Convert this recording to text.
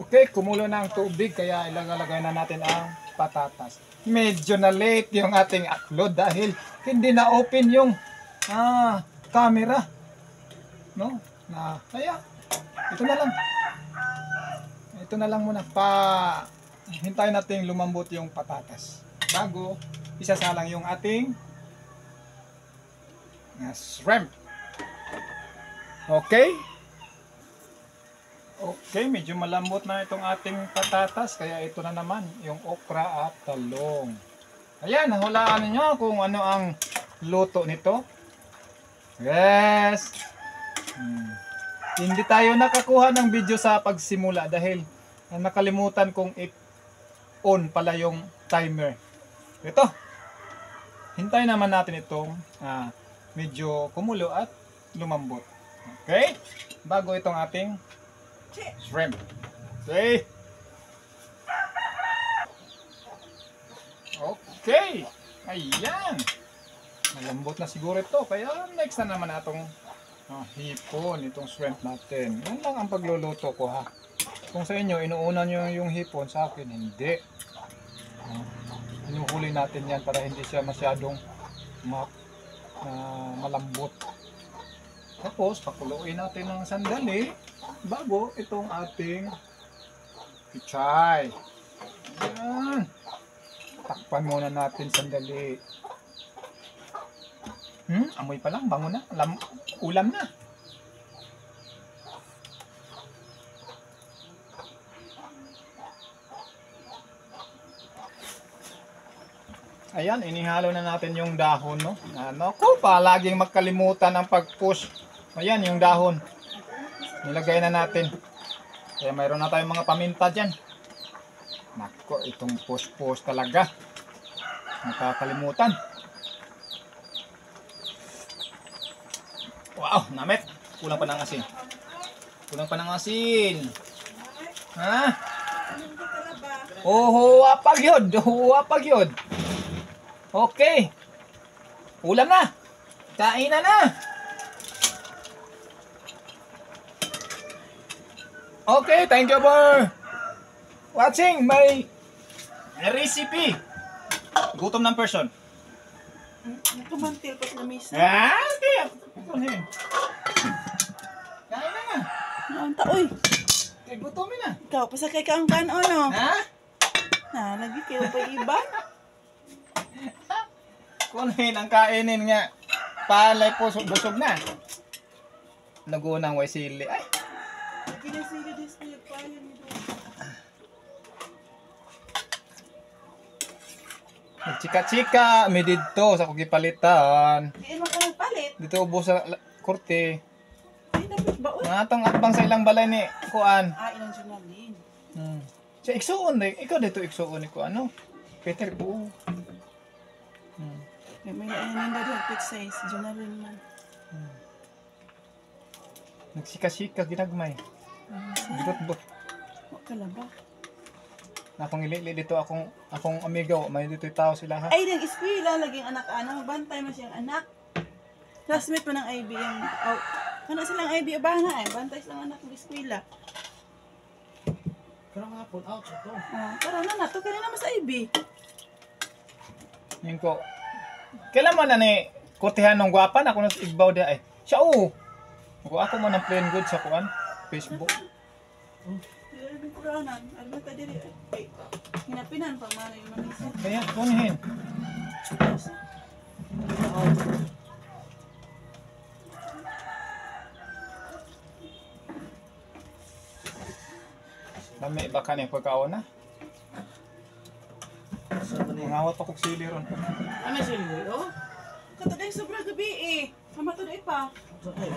Okay, kumulo na ang tubig kaya ilalagay na natin ang patatas. Medyo na late yung ating upload dahil hindi na open yung camera. No? Kaya ito na lang. Ito na lang muna hintayin natin lumambot yung patatas. Bago isasalang yung ating shrimp. Okay? Okay, medyo malambot na itong ating patatas. Kaya ito na naman, yung okra at talong. Ayan, nahulaan niyo kung ano ang luto nito. Yes! Hindi tayo nakakuha ng video sa pagsimula dahil nakalimutan kong i-on pala yung timer. Ito. Hintayin naman natin itong medyo kumulo at lumambot. Okay? Bago itong ating shrimp. Okay. Okay. Ayan. Malambot na siguro ito. Kaya next na naman itong hipon, itong shrimp natin. Yan lang ang pagluluto ko ha. Kung sa inyo, inuuna nyo yung hipon, sa akin hindi. Inuhuli natin yan para hindi siya masyadong malambot. Tapos, pakuluin natin ng sandali bago itong ating pichay. Ayan. Takpan muna natin sandali. Amoy pa lang, bango na. Ulam na. Ayan, inihalo na natin yung dahon, no? Naku, palaging magkalimutan ang pag-push. Ayan, yung dahon. Nilagay na natin. Kaya mayroon na tayong mga paminta dyan. Naku, itong push-push talaga. Nakakalimutan. Wow, namit. Kulang pa ng asin. Kulang pa ng asin. Ha? Huwa pag yun. Huwa pag yun. Okay. Ulam na. Kainan na. Okay, thank you for watching my recipe. Gutom ng person. Nakamantil pa sa mesa. Okay. Kain na nga. Naunta, uy. Gutomin na. Ikaw, pasakay ka ang kanon, no? Ha? Lagi kayo pa iba. Kunin ang kainin nga. Palay po, busog na. Nagunang way sili. Ay. Kinasili display pa yun. Chika-chika, may dito sa kugipalitan. Hindi mo ka nagpalit. Dito ubos sa korte. Ay, dapat ba, uy? Natang atbang sa ilang balay ni Kuan. Ilang journalin. Siya iksuon eh. Ikaw dito iksuon ni Kuan, no? Peter po. May nainanda doon, pit size, journalin man. Nagsika-sika, ginagmay. Bidot-bot. Huwag ka lang ba? Akong ilili dito, akong amigo, may dito tao sila ha. Ay, nang eskwela, laging anak-anak, bantay mo siyang anak. Classmate pa ng IB yung, ano silang IB, abana eh, bantay silang anak ng eskwela. Karang nga po, out ito. Tara na, to kanina mas IB. Yun ko. Kailan man na ni kurtihan ng gwapan, ako nang igbaw dia ay. Siya ako mo ng plain good sa Kuan, Facebook. Hindi ko ranan, alam ka diri. Ay, hinapinan pa man yung manisa. Kaya, kunin. Dami baka niya pagkaon na. Mangawat ako sili ron. Ano sila? Oh? Kato dahil sobra gabi eh. Sama to dahil pa. Ito tayo.